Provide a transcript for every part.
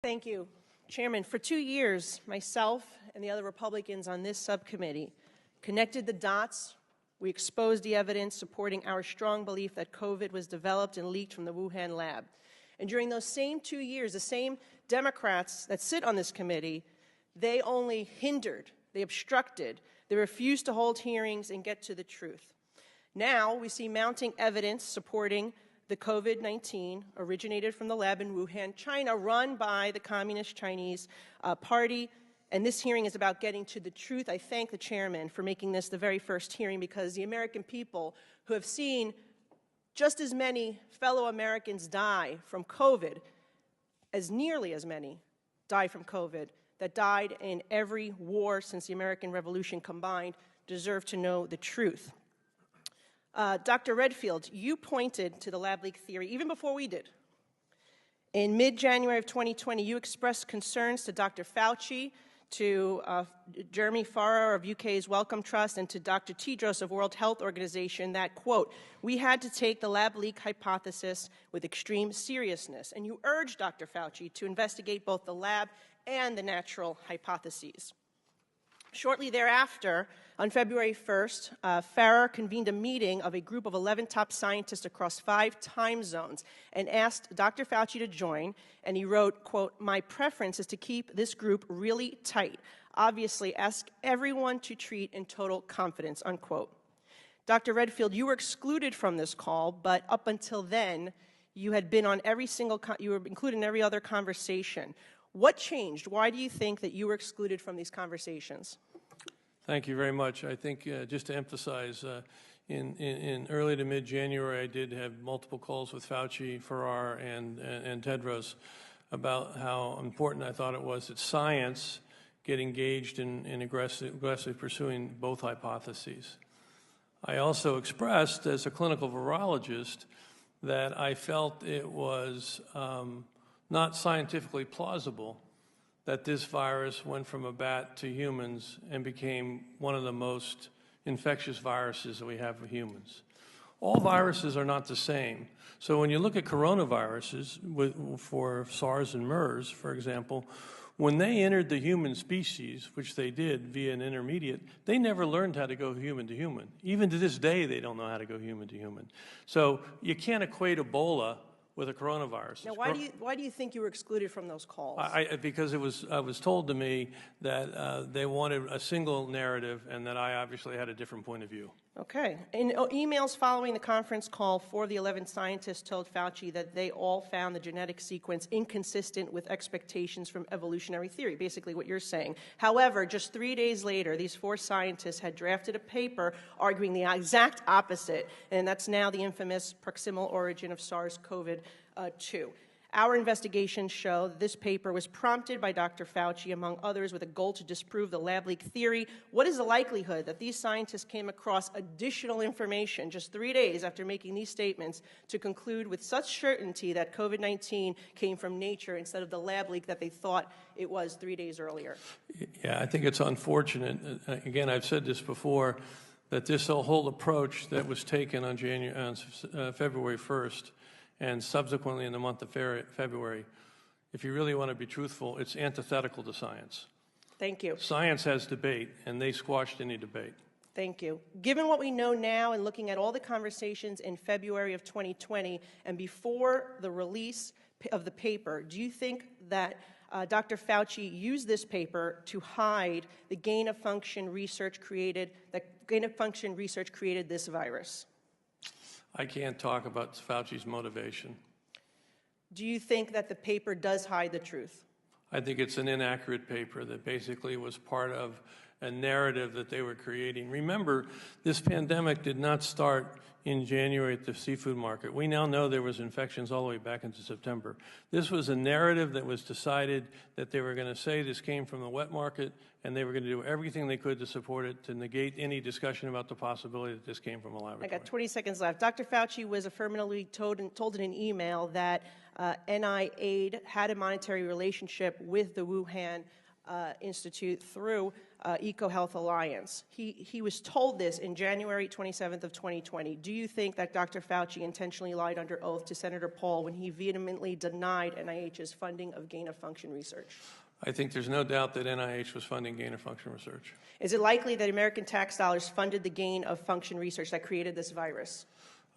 Thank you. Chairman, for 2 years, myself and the other Republicans on this subcommittee connected the dots. We exposed the evidence supporting our strong belief that COVID was developed and leaked from the Wuhan lab. And during those same 2 years, the same Democrats that sit on this committee, they only hindered, they obstructed, they refused to hold hearings and get to the truth. Now we see mounting evidence supporting the COVID-19 originated from the lab in Wuhan, China, run by the Communist Chinese Party. And this hearing is about getting to the truth. I thank the chairman for making this the very first hearing, because the American people who have seen just as many fellow Americans die from COVID, as nearly as many die from COVID, that died in every war since the American Revolution combined, deserve to know the truth. Dr. Redfield, you pointed to the lab leak theory even before we did. In mid-January of 2020, you expressed concerns to Dr. Fauci, to Jeremy Farrar of UK's Wellcome Trust, and to Dr. Tedros of World Health Organization that, quote, we had to take the lab leak hypothesis with extreme seriousness. And you urged Dr. Fauci to investigate both the lab and the natural hypotheses. Shortly thereafter, on February 1st, Farrar convened a meeting of a group of 11 top scientists across 5 time zones and asked Dr. Fauci to join, and he wrote, quote, my preference is to keep this group really tight. Obviously, ask everyone to treat in total confidence, unquote. Dr. Redfield, you were excluded from this call, but up until then, you had been on you were included in every other conversation. What changed? Why do you think that you were excluded from these conversations? Thank you very much. I think just to emphasize, in early to mid-January, I did have multiple calls with Fauci, Farrar, and Tedros about how important I thought it was that science get engaged in aggressively pursuing both hypotheses. I also expressed, as a clinical virologist, that I felt it was not scientifically plausible that this virus went from a bat to humans and became one of the most infectious viruses that we have for humans. All viruses are not the same. So when you look at coronaviruses, for SARS and MERS, for example, when they entered the human species, which they did via an intermediate, they never learned how to go human to human. Even to this day, they don't know how to go human to human. So you can't equate Ebola with a coronavirus. Now, why do you think you were excluded from those calls? Because it was told to me that they wanted a single narrative and that I obviously had a different point of view. Okay. In emails following the conference call, 4 of the 11 scientists told Fauci that they all found the genetic sequence inconsistent with expectations from evolutionary theory, basically what you're saying. However, just 3 days later, these 4 scientists had drafted a paper arguing the exact opposite, and that's now the infamous proximal origin of SARS-CoV-2. Our investigations show that this paper was prompted by Dr. Fauci, among others, with a goal to disprove the lab leak theory. What is the likelihood that these scientists came across additional information just 3 days after making these statements to conclude with such certainty that COVID-19 came from nature instead of the lab leak that they thought it was 3 days earlier? Yeah, I think it's unfortunate. Again, I've said this before, that this whole approach that was taken on February 1st and subsequently in the month of February, if you really want to be truthful, it's antithetical to science. Thank you. Science has debate, and they squashed any debate. Thank you. Given what we know now and looking at all the conversations in February of 2020 and before the release of the paper, do you think that Dr. Fauci used this paper to hide the gain-of-function research created this virus? I can't talk about Fauci's motivation. Do you think that the paper does hide the truth? I think it's an inaccurate paper that basically was part of a narrative that they were creating. Remember, this pandemic did not start in January at the seafood market. We now know there was infections all the way back into September. This was a narrative that was decided that they were going to say this came from the wet market, and they were going to do everything they could to support it, to negate any discussion about the possibility that this came from a laboratory. I got 20 seconds left. Dr. Fauci was affirmatively told in an email that NIAID had a monetary relationship with the Wuhan Institute through EcoHealth Alliance. He was told this in January 27th of 2020. Do you think that Dr. Fauci intentionally lied under oath to Senator Paul when he vehemently denied NIH's funding of gain-of-function research? I think there's no doubt that NIH was funding gain-of-function research. Is it likely that American tax dollars funded the gain-of-function research that created this virus?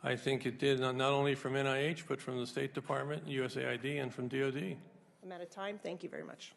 I think it did, not only from NIH, but from the State Department, USAID, and from DOD. I'm out of time. Thank you very much.